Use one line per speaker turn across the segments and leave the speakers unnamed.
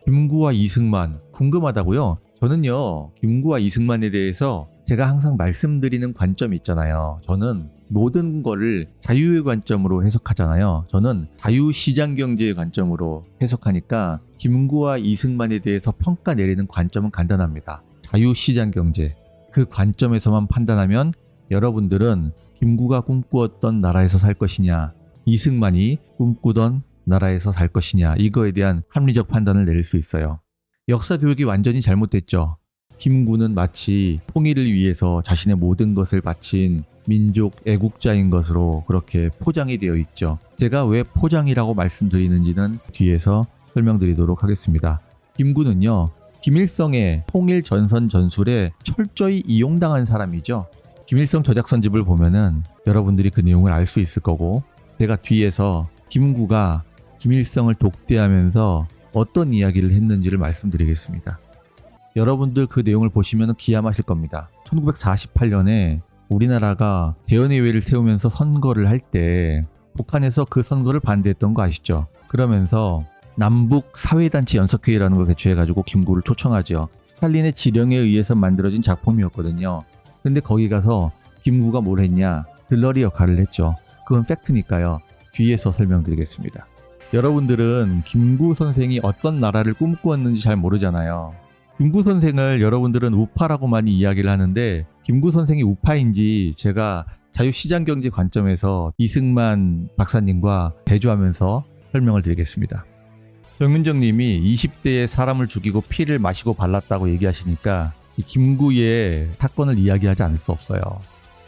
김구와 이승만 궁금하다고요? 저는요, 김구와 이승만에 대해서 제가 항상 말씀드리는 관점이 있잖아요. 저는 모든 거를 자유의 관점으로 해석하잖아요. 저는 자유시장 경제의 관점으로 해석하니까 김구와 이승만에 대해서 평가 내리는 관점은 간단합니다. 자유시장 경제. 그 관점에서만 판단하면 여러분들은 김구가 꿈꾸었던 나라에서 살 것이냐, 이승만이 꿈꾸던 나라에서 살 것이냐, 이거에 대한 합리적 판단을 내릴 수 있어요. 역사 교육이 완전히 잘못됐죠. 김구는 마치 통일을 위해서 자신의 모든 것을 바친 민족 애국자인 것으로 그렇게 포장이 되어 있죠. 제가 왜 포장이라고 말씀드리는지는 뒤에서 설명드리도록 하겠습니다. 김구는요, 김일성의 통일 전선 전술에 철저히 이용당한 사람이죠. 김일성 저작선집을 보면은 여러분들이 그 내용을 알 수 있을 거고, 제가 뒤에서 김구가 김일성을 독대하면서 어떤 이야기를 했는지를 말씀드리겠습니다. 여러분들 그 내용을 보시면 기함하실 겁니다. 1948년에 우리나라가 대연회의를 세우면서 선거를 할 때 북한에서 그 선거를 반대했던 거 아시죠? 그러면서 남북 사회단체 연석회의라는 걸 개최해가지고 김구를 초청하죠. 스탈린의 지령에 의해서 만들어진 작품이었거든요. 근데 거기 가서 김구가 뭘 했냐? 들러리 역할을 했죠. 그건 팩트니까요. 뒤에서 설명드리겠습니다. 여러분들은 김구 선생이 어떤 나라를 꿈꾸었는지 잘 모르잖아요. 김구 선생을 여러분들은 우파라고 많이 이야기를 하는데, 김구 선생이 우파인지 제가 자유시장경제 관점에서 이승만 박사님과 대조하면서 설명을 드리겠습니다. 정윤정 님이 20대에 사람을 죽이고 피를 마시고 발랐다고 얘기하시니까 이 김구의 사건을 이야기하지 않을 수 없어요.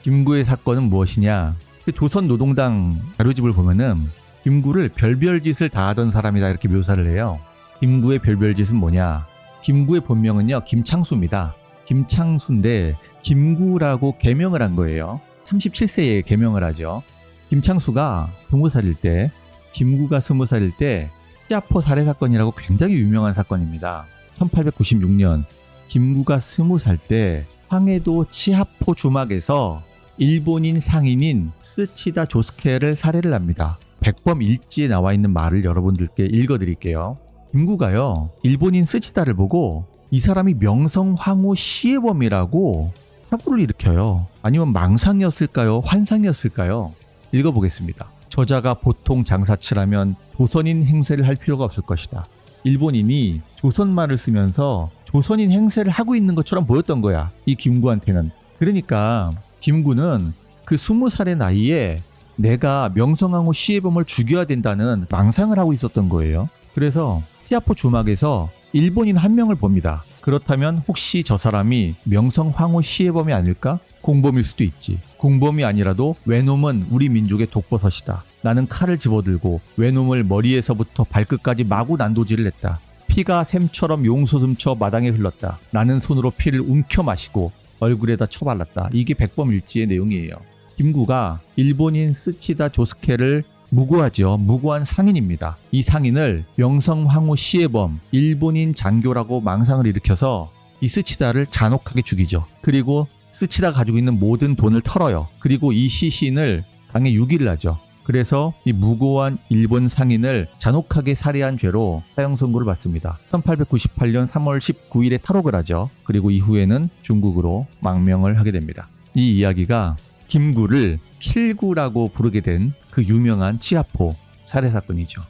김구의 사건은 무엇이냐? 그 조선노동당 자료집을 보면은 김구를 별별 짓을 다 하던 사람이다 이렇게 묘사를 해요. 김구의 별별 짓은 뭐냐? 김구의 본명은요, 김창수입니다. 김창수인데 김구라고 개명을 한 거예요. 37세에 개명을 하죠. 김창수가 20살일 때, 김구가 20살일 때 시아포 살해 사건이라고 굉장히 유명한 사건입니다. 1896년 김구가 20살 때 황해도 치하포 주막에서 일본인 상인인 스치다 조스케를 살해를 합니다. 백범일지에 나와 있는 말을 여러분들께 읽어드릴게요. 김구가요, 일본인 스치다를 보고 이 사람이 명성황후 시해범이라고 사고를 일으켜요. 아니면 망상이었을까요? 환상이었을까요? 읽어보겠습니다. 저자가 보통 장사치라면 조선인 행세를 할 필요가 없을 것이다. 일본인이 조선말을 쓰면서 조선인 행세를 하고 있는 것처럼 보였던 거야, 이 김구한테는. 그러니까 김구는 그 20살의 나이에 내가 명성황후 시해범을 죽여야 된다는 망상을 하고 있었던 거예요. 그래서 시아포 주막에서 일본인 한 명을 봅니다. 그렇다면 혹시 저 사람이 명성황후 시해범이 아닐까? 공범일 수도 있지. 공범이 아니라도 외놈은 우리 민족의 독버섯이다. 나는 칼을 집어들고 외놈을 머리에서부터 발끝까지 마구 난도질을 했다. 피가 샘처럼 용솟음쳐 마당에 흘렀다. 나는 손으로 피를 움켜 마시고 얼굴에다 쳐발랐다. 이게 백범일지의 내용이에요. 김구가 일본인 스치다 조스케를 무고하죠. 무고한 상인입니다. 이 상인을 명성황후 시해범, 일본인 장교라고 망상을 일으켜서 이 스치다를 잔혹하게 죽이죠. 그리고 스치다가 가지고 있는 모든 돈을 털어요. 그리고 이 시신을 강에 유기를 하죠. 그래서 이 무고한 일본 상인을 잔혹하게 살해한 죄로 사형 선고를 받습니다. 1898년 3월 19일에 탈옥을 하죠. 그리고 이후에는 중국으로 망명을 하게 됩니다. 이 이야기가 김구를 킬구라고 부르게 된 그 유명한 치아포 살해 사건이죠.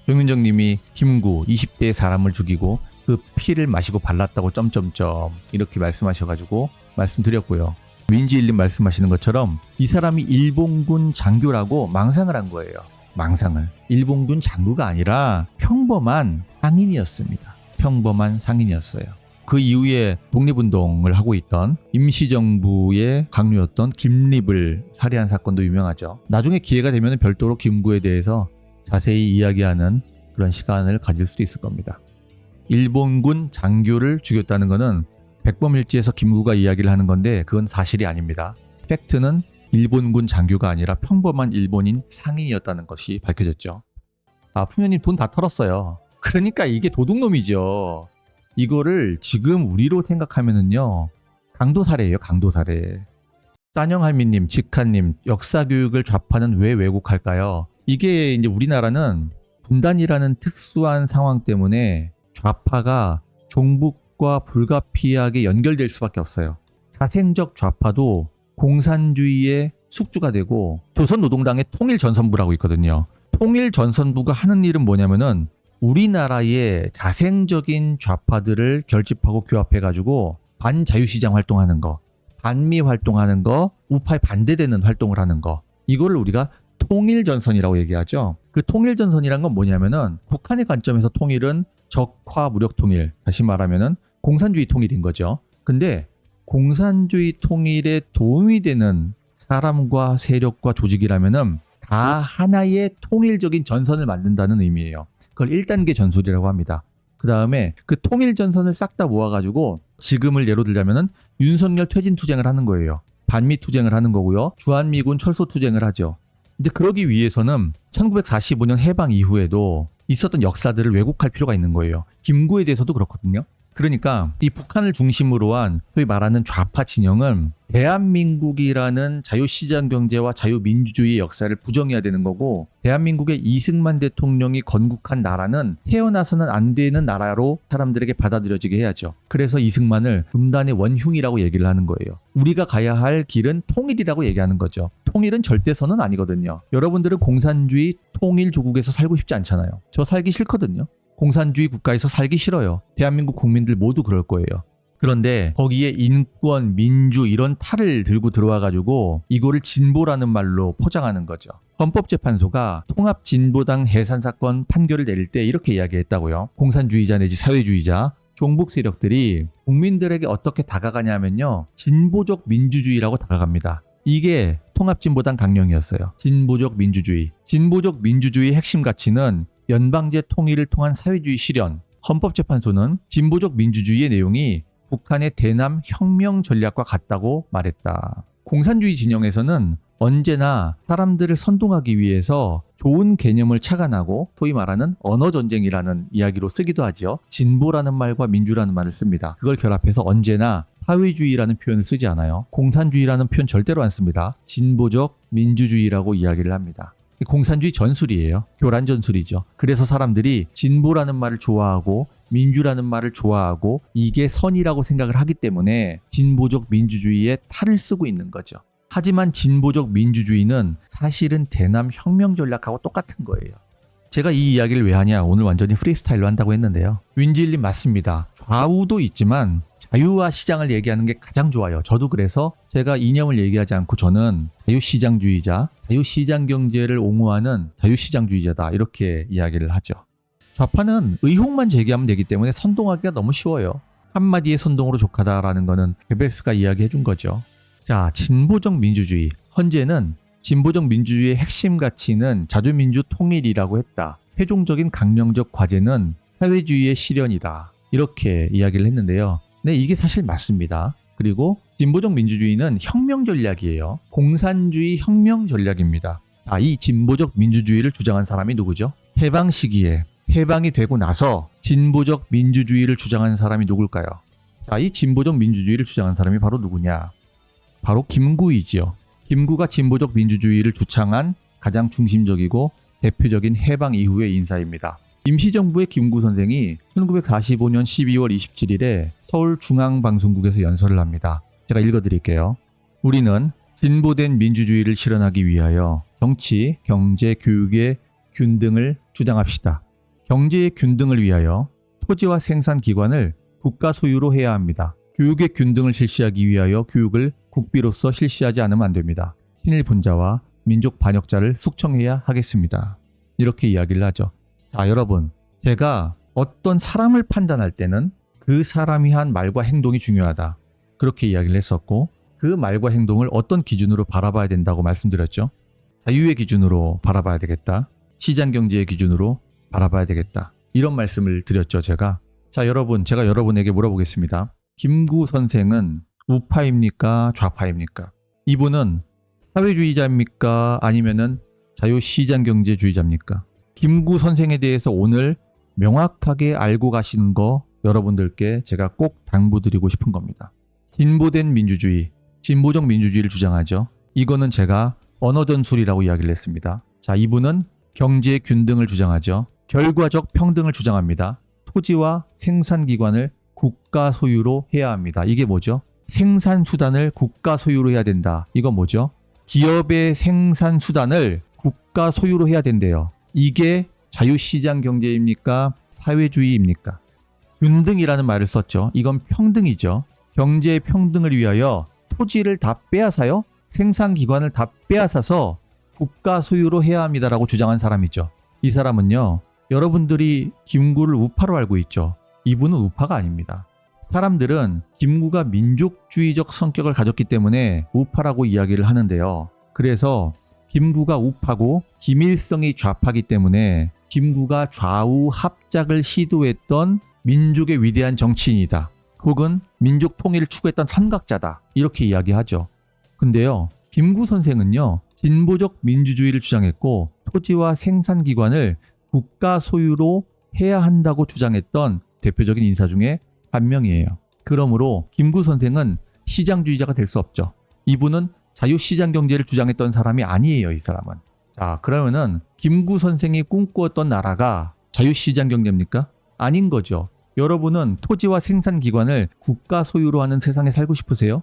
정윤정 님이 김구 20대의 사람을 죽이고 그 피를 마시고 발랐다고 점점점 이렇게 말씀하셔가지고 말씀드렸고요. 윈지일님 말씀하시는 것처럼 이 사람이 일본군 장교라고 망상을 한 거예요. 망상을. 일본군 장교가 아니라 평범한 상인이었습니다. 평범한 상인이었어요. 그 이후에 독립운동을 하고 있던 임시정부의 강요였던 김립을 살해한 사건도 유명하죠. 나중에 기회가 되면 별도로 김구에 대해서 자세히 이야기하는 그런 시간을 가질 수도 있을 겁니다. 일본군 장교를 죽였다는 것은 백범일지에서 김구가 이야기를 하는 건데 그건 사실이 아닙니다. 팩트는 일본군 장교가 아니라 평범한 일본인 상인이었다는 것이 밝혀졌죠. 풍현님 돈 다 털었어요. 그러니까 이게 도둑놈이죠. 이거를 지금 우리로 생각하면은요, 강도살해예요. 강도살해. 짠영할미님, 직하님, 역사교육을 좌파는 왜 왜곡할까요? 이게 이제 우리나라는 분단이라는 특수한 상황 때문에 좌파가 종북과 불가피하게 연결될 수밖에 없어요. 자생적 좌파도 공산주의의 숙주가 되고 조선노동당의 통일전선부라고 있거든요. 통일전선부가 하는 일은 뭐냐면은 우리나라의 자생적인 좌파들을 결집하고 규합해가지고 반자유시장 활동하는 거, 반미 활동하는 거, 우파에 반대되는 활동을 하는 거, 이거를 우리가 통일전선이라고 얘기하죠. 그 통일전선이란 건 뭐냐면은 북한의 관점에서 통일은 적화 무력 통일, 다시 말하면은 공산주의 통일인 거죠. 근데 공산주의 통일에 도움이 되는 사람과 세력과 조직이라면은 다 하나의 통일적인 전선을 만든다는 의미예요. 그걸 1단계 전술이라고 합니다. 그 다음에 그 통일 전선을 싹 다 모아가지고 지금을 예로 들자면은 윤석열 퇴진 투쟁을 하는 거예요. 반미 투쟁을 하는 거고요. 주한미군 철수 투쟁을 하죠. 근데 그러기 위해서는 1945년 해방 이후에도 있었던 역사들을 왜곡할 필요가 있는 거예요. 김구에 대해서도 그렇거든요. 그러니까 이 북한을 중심으로 한 소위 말하는 좌파 진영은 대한민국이라는 자유시장 경제와 자유민주주의의 역사를 부정해야 되는 거고, 대한민국의 이승만 대통령이 건국한 나라는 태어나서는 안 되는 나라로 사람들에게 받아들여지게 해야죠. 그래서 이승만을 분단의 원흉이라고 얘기를 하는 거예요. 우리가 가야 할 길은 통일이라고 얘기하는 거죠. 통일은 절대선은 아니거든요. 여러분들은 공산주의 통일 조국에서 살고 싶지 않잖아요. 저 살기 싫거든요. 공산주의 국가에서 살기 싫어요. 대한민국 국민들 모두 그럴 거예요. 그런데 거기에 인권, 민주 이런 탈을 들고 들어와가지고 이거를 진보라는 말로 포장하는 거죠. 헌법재판소가 통합진보당 해산사건 판결을 내릴 때 이렇게 이야기했다고요. 공산주의자 내지 사회주의자, 종북 세력들이 국민들에게 어떻게 다가가냐면요, 진보적 민주주의라고 다가갑니다. 이게 통합진보당 강령이었어요. 진보적 민주주의. 진보적 민주주의의 핵심 가치는 연방제 통일을 통한 사회주의 실현. 헌법재판소는 진보적 민주주의의 내용이 북한의 대남 혁명 전략과 같다고 말했다. 공산주의 진영에서는 언제나 사람들을 선동하기 위해서 좋은 개념을 착안하고 소위 말하는 언어전쟁이라는 이야기로 쓰기도 하죠. 진보라는 말과 민주라는 말을 씁니다. 그걸 결합해서 언제나 사회주의라는 표현을 쓰지 않아요. 공산주의라는 표현 절대로 안 씁니다. 진보적 민주주의라고 이야기를 합니다. 공산주의 전술이에요. 교란 전술이죠. 그래서 사람들이 진보라는 말을 좋아하고 민주라는 말을 좋아하고 이게 선이라고 생각을 하기 때문에 진보적 민주주의에 탈을 쓰고 있는 거죠. 하지만 진보적 민주주의는 사실은 대남 혁명 전략하고 똑같은 거예요. 제가 이 이야기를 왜 하냐, 오늘 완전히 프리스타일로 한다고 했는데요. 윈질님 맞습니다. 좌우도 있지만 자유와 시장을 얘기하는 게 가장 좋아요. 저도 그래서 제가 이념을 얘기하지 않고 저는 자유시장주의자, 자유시장 경제를 옹호하는 자유시장주의자다, 이렇게 이야기를 하죠. 좌파는 의혹만 제기하면 되기 때문에 선동하기가 너무 쉬워요. 한마디의 선동으로 족하다라는 거는 게벨스가 이야기해 준 거죠. 자, 진보적 민주주의. 헌재는 진보적 민주주의의 핵심 가치는 자주민주 통일이라고 했다. 최종적인 강령적 과제는 사회주의의 실현이다. 이렇게 이야기를 했는데요. 네, 이게 사실 맞습니다. 그리고 진보적 민주주의는 혁명 전략이에요. 공산주의 혁명 전략입니다. 자, 이 진보적 민주주의를 주장한 사람이 누구죠? 해방 시기에, 해방이 되고 나서 진보적 민주주의를 주장한 사람이 누굴까요? 자, 이 진보적 민주주의를 주장한 사람이 바로 누구냐? 바로 김구이지요. 김구가 진보적 민주주의를 주창한 가장 중심적이고 대표적인 해방 이후의 인사입니다. 임시정부의 김구 선생이 1945년 12월 27일에 서울중앙방송국에서 연설을 합니다. 제가 읽어드릴게요. 우리는 진보된 민주주의를 실현하기 위하여 정치, 경제, 교육의 균등을 주장합시다. 경제의 균등을 위하여 토지와 생산기관을 국가 소유로 해야 합니다. 교육의 균등을 실시하기 위하여 교육을 국비로서 실시하지 않으면 안 됩니다. 친일 분자와 민족 반역자를 숙청해야 하겠습니다. 이렇게 이야기를 하죠. 자, 여러분, 제가 어떤 사람을 판단할 때는 그 사람이 한 말과 행동이 중요하다, 그렇게 이야기를 했었고, 그 말과 행동을 어떤 기준으로 바라봐야 된다고 말씀드렸죠. 자유의 기준으로 바라봐야 되겠다. 시장경제의 기준으로 바라봐야 되겠다. 이런 말씀을 드렸죠, 제가. 자, 여러분, 제가 여러분에게 물어보겠습니다. 김구 선생은 우파입니까? 좌파입니까? 이분은 사회주의자입니까? 아니면은 자유시장경제주의자입니까? 김구 선생에 대해서 오늘 명확하게 알고 가시는 거 여러분들께 제가 꼭 당부드리고 싶은 겁니다. 진보된 민주주의, 진보적 민주주의를 주장하죠. 이거는 제가 언어전술이라고 이야기를 했습니다. 자, 이분은 경제의 균등을 주장하죠. 결과적 평등을 주장합니다. 토지와 생산기관을 국가 소유로 해야 합니다. 이게 뭐죠? 생산수단을 국가 소유로 해야 된다. 이건 뭐죠? 기업의 생산수단을 국가 소유로 해야 된대요. 이게 자유시장 경제입니까? 사회주의입니까? 균등이라는 말을 썼죠. 이건 평등이죠. 경제 평등을 위하여 토지를 다 빼앗아요? 생산기관을 다 빼앗아서 국가 소유로 해야 합니다라고 주장한 사람이죠. 이 사람은요, 여러분들이 김구를 우파로 알고 있죠. 이분은 우파가 아닙니다. 사람들은 김구가 민족주의적 성격을 가졌기 때문에 우파라고 이야기를 하는데요. 그래서 김구가 우파고 김일성이 좌파기 때문에 김구가 좌우 합작을 시도했던 민족의 위대한 정치인이다. 혹은 민족 통일을 추구했던 선각자다. 이렇게 이야기하죠. 근데요, 김구 선생은요, 진보적 민주주의를 주장했고 토지와 생산기관을 국가 소유로 해야 한다고 주장했던 대표적인 인사 중에 한 명이에요. 그러므로 김구 선생은 시장주의자가 될 수 없죠. 이분은 자유시장 경제를 주장했던 사람이 아니에요, 이 사람은. 자, 그러면은 김구 선생이 꿈꾸었던 나라가 자유시장 경제입니까? 아닌 거죠. 여러분은 토지와 생산기관을 국가 소유로 하는 세상에 살고 싶으세요?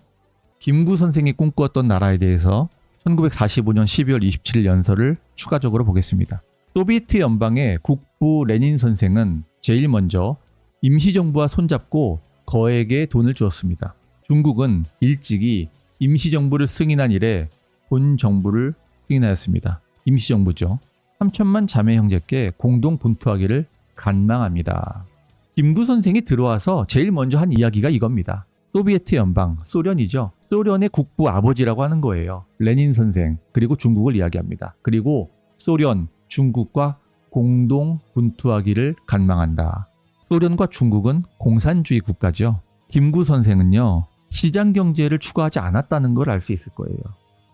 김구 선생이 꿈꾸었던 나라에 대해서 1945년 12월 27일 연설을 추가적으로 보겠습니다. 소비에트 연방의 국부 레닌 선생은 제일 먼저 임시정부와 손잡고 거액의 돈을 주었습니다. 중국은 일찍이 임시정부를 승인한 이래 본정부를 승인하였습니다. 임시정부죠. 3천만 자매 형제께 공동 분투하기를 간망합니다. 김구 선생이 들어와서 제일 먼저 한 이야기가 이겁니다. 소비에트 연방, 소련이죠. 소련의 국부 아버지라고 하는 거예요. 레닌 선생, 그리고 중국을 이야기합니다. 그리고 소련, 중국과 공동 분투하기를 간망한다. 소련과 중국은 공산주의 국가죠. 김구 선생은요, 시장 경제를 추구하지 않았다는 걸 알 수 있을 거예요.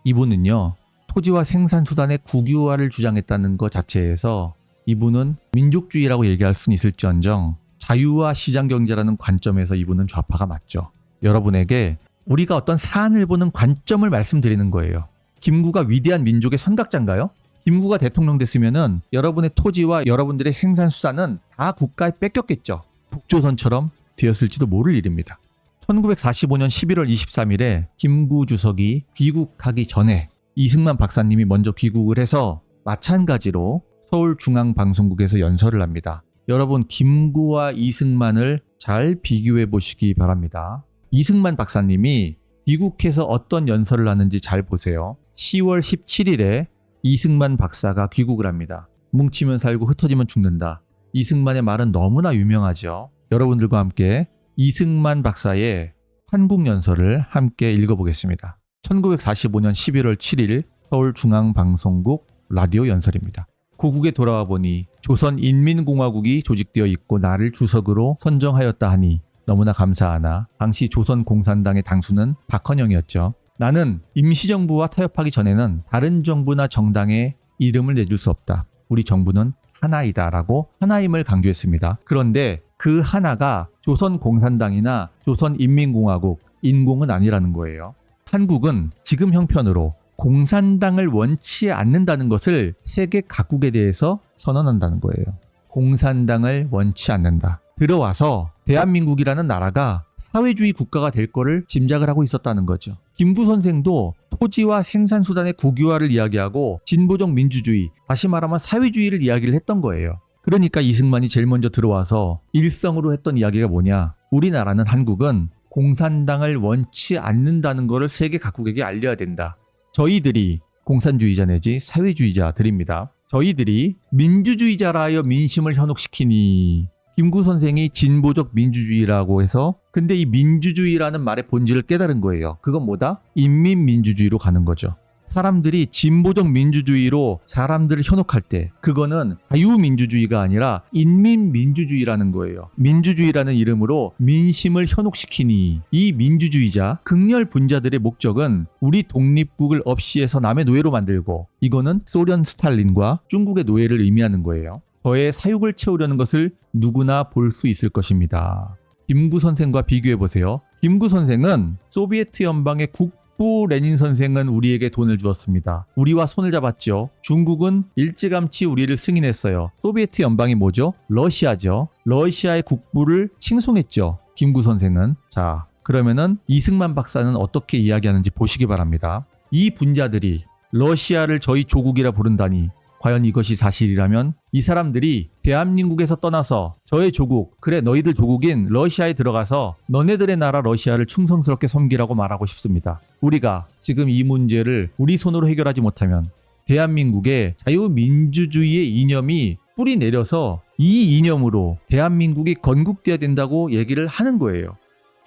이분은요, 토지와 생산수단의 국유화를 주장했다는 것 자체에서 이분은 민족주의라고 얘기할 수는 있을지언정 자유와 시장 경제라는 관점에서 이분은 좌파가 맞죠. 여러분에게 우리가 어떤 사안을 보는 관점을 말씀드리는 거예요. 김구가 위대한 민족의 선각자인가요? 김구가 대통령 됐으면은 여러분의 토지와 여러분들의 생산수단은 다 국가에 뺏겼겠죠. 북조선처럼 되었을지도 모를 일입니다. 1945년 11월 23일에 김구 주석이 귀국하기 전에 이승만 박사님이 먼저 귀국을 해서 마찬가지로 서울중앙방송국에서 연설을 합니다. 여러분, 김구와 이승만을 잘 비교해 보시기 바랍니다. 이승만 박사님이 귀국해서 어떤 연설을 하는지 잘 보세요. 10월 17일에 이승만 박사가 귀국을 합니다. 뭉치면 살고 흩어지면 죽는다. 이승만의 말은 너무나 유명하죠. 여러분들과 함께 이승만 박사의 한국연설을 함께 읽어보겠습니다. 1945년 11월 7일 서울중앙방송국 라디오 연설입니다. 고국에 돌아와 보니 조선인민공화국이 조직되어 있고 나를 주석으로 선정하였다 하니 너무나 감사하나 당시 조선공산당의 당수는 박헌영이었죠. 나는 임시정부와 타협하기 전에는 다른 정부나 정당에 이름을 내줄 수 없다. 우리 정부는 하나이다 라고 하나임을 강조했습니다. 그런데 그 하나가 조선공산당이나 조선인민공화국, 인공은 아니라는 거예요. 한국은 지금 형편으로 공산당을 원치 않는다는 것을 세계 각국에 대해서 선언한다는 거예요. 공산당을 원치 않는다. 들어와서 대한민국이라는 나라가 사회주의 국가가 될 거를 짐작을 하고 있었다는 거죠. 김구 선생도 토지와 생산수단의 국유화를 이야기하고 진보적 민주주의, 다시 말하면 사회주의를 이야기를 했던 거예요. 그러니까 이승만이 제일 먼저 들어와서 일성으로 했던 이야기가 뭐냐. 우리나라는, 한국은 공산당을 원치 않는다는 것을 세계 각국에게 알려야 된다. 저희들이 공산주의자 내지 사회주의자들입니다. 저희들이 민주주의자라 하여 민심을 현혹시키니, 김구 선생이 진보적 민주주의라고 해서, 근데 이 민주주의라는 말의 본질을 깨달은 거예요. 그건 뭐다? 인민민주주의로 가는 거죠. 사람들이 진보적 민주주의로 사람들을 현혹할 때 그거는 자유민주주의가 아니라 인민민주주의라는 거예요. 민주주의라는 이름으로 민심을 현혹시키니, 이 민주주의자, 극렬 분자들의 목적은 우리 독립국을 없이해서 남의 노예로 만들고, 이거는 소련 스탈린과 중국의 노예를 의미하는 거예요. 저의 사육을 채우려는 것을 누구나 볼 수 있을 것입니다. 김구 선생과 비교해보세요. 김구 선생은 소비에트 연방의 국부 후 레닌 선생은 우리에게 돈을 주었습니다. 우리와 손을 잡았죠. 중국은 일찌감치 우리를 승인했어요. 소비에트 연방이 뭐죠? 러시아죠. 러시아의 국부를 칭송했죠. 김구 선생은. 자, 그러면은 이승만 박사는 어떻게 이야기하는지 보시기 바랍니다. 이 분자들이 러시아를 저희 조국이라 부른다니 과연 이것이 사실이라면 이 사람들이 대한민국에서 떠나서 저의 조국, 그래 너희들 조국인 러시아에 들어가서 너네들의 나라 러시아를 충성스럽게 섬기라고 말하고 싶습니다. 우리가 지금 이 문제를 우리 손으로 해결하지 못하면 대한민국의 자유민주주의의 이념이 뿌리 내려서 이 이념으로 대한민국이 건국돼야 된다고 얘기를 하는 거예요.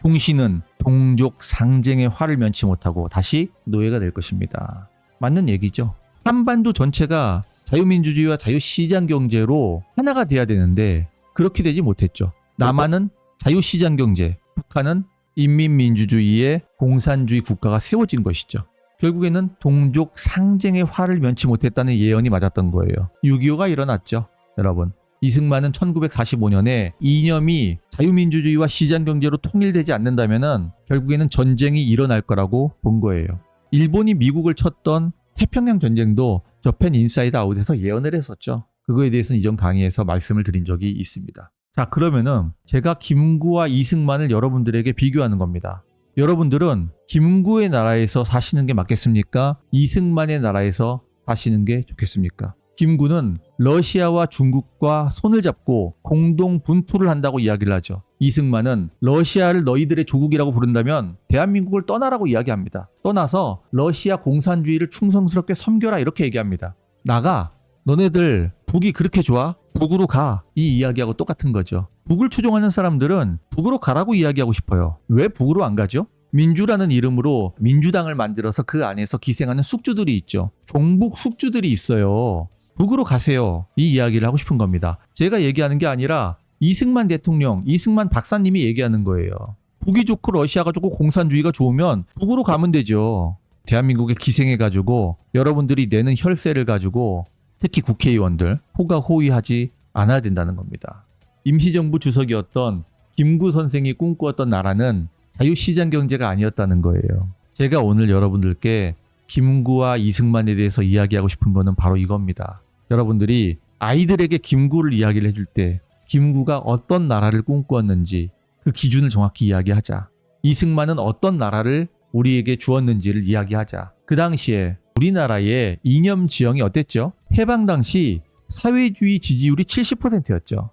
총신은 동족 상쟁의 화를 면치 못하고 다시 노예가 될 것입니다. 맞는 얘기죠. 한반도 전체가 자유민주주의와 자유시장경제로 하나가 돼야 되는데 그렇게 되지 못했죠. 남한은 자유시장경제, 북한은 인민민주주의의 공산주의 국가가 세워진 것이죠. 결국에는 동족 상쟁의 화를 면치 못했다는 예언이 맞았던 거예요. 6.25가 일어났죠. 여러분, 이승만은 1945년에 이념이 자유민주주의와 시장경제로 통일되지 않는다면 결국에는 전쟁이 일어날 거라고 본 거예요. 일본이 미국을 쳤던 태평양 전쟁도 저펜 인사이드 아웃에서 예언을 했었죠. 그거에 대해서는 이전 강의에서 말씀을 드린 적이 있습니다. 자, 그러면은 제가 김구와 이승만을 여러분들에게 비교하는 겁니다. 여러분들은 김구의 나라에서 사시는 게 맞겠습니까? 이승만의 나라에서 사시는 게 좋겠습니까? 김구는 러시아와 중국과 손을 잡고 공동 분투를 한다고 이야기를 하죠. 이승만은 러시아를 너희들의 조국이라고 부른다면 대한민국을 떠나라고 이야기합니다. 떠나서 러시아 공산주의를 충성스럽게 섬겨라 이렇게 얘기합니다. 나가, 너네들 북이 그렇게 좋아? 북으로 가. 이 이야기하고 똑같은 거죠. 북을 추종하는 사람들은 북으로 가라고 이야기하고 싶어요. 왜 북으로 안 가죠? 민주라는 이름으로 민주당을 만들어서 그 안에서 기생하는 숙주들이 있죠. 종북 숙주들이 있어요. 북으로 가세요. 이 이야기를 하고 싶은 겁니다. 제가 얘기하는 게 아니라 이승만 대통령, 이승만 박사님이 얘기하는 거예요. 북이 좋고 러시아가 좋고 공산주의가 좋으면 북으로 가면 되죠. 대한민국에 기생해가지고 여러분들이 내는 혈세를 가지고 특히 국회의원들 호가호위하지 않아야 된다는 겁니다. 임시정부 주석이었던 김구 선생이 꿈꾸었던 나라는 자유시장경제가 아니었다는 거예요. 제가 오늘 여러분들께 김구와 이승만에 대해서 이야기하고 싶은 거는 바로 이겁니다. 여러분들이 아이들에게 김구를 이야기를 해줄 때 김구가 어떤 나라를 꿈꾸었는지 그 기준을 정확히 이야기하자. 이승만은 어떤 나라를 우리에게 주었는지를 이야기하자. 그 당시에 우리나라의 이념 지형이 어땠죠? 해방 당시 사회주의 지지율이 70%였죠.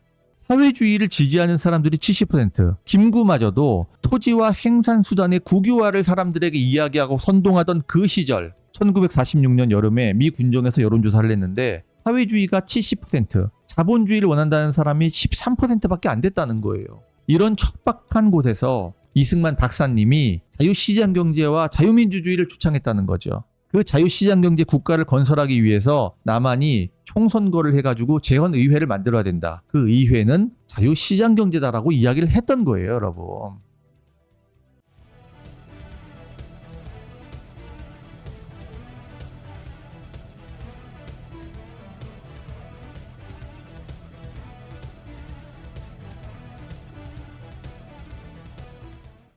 사회주의를 지지하는 사람들이 70%. 김구마저도 토지와 생산수단의 국유화를 사람들에게 이야기하고 선동하던 그 시절 1946년 여름에 미 군정에서 여론조사를 했는데 사회주의가 70%, 자본주의를 원한다는 사람이 13%밖에 안 됐다는 거예요. 이런 척박한 곳에서 이승만 박사님이 자유시장경제와 자유민주주의를 주창했다는 거죠. 그 자유시장경제 국가를 건설하기 위해서 남한이 총선거를 해가지고 재헌의회를 만들어야 된다. 그 의회는 자유시장경제다라고 이야기를 했던 거예요, 여러분.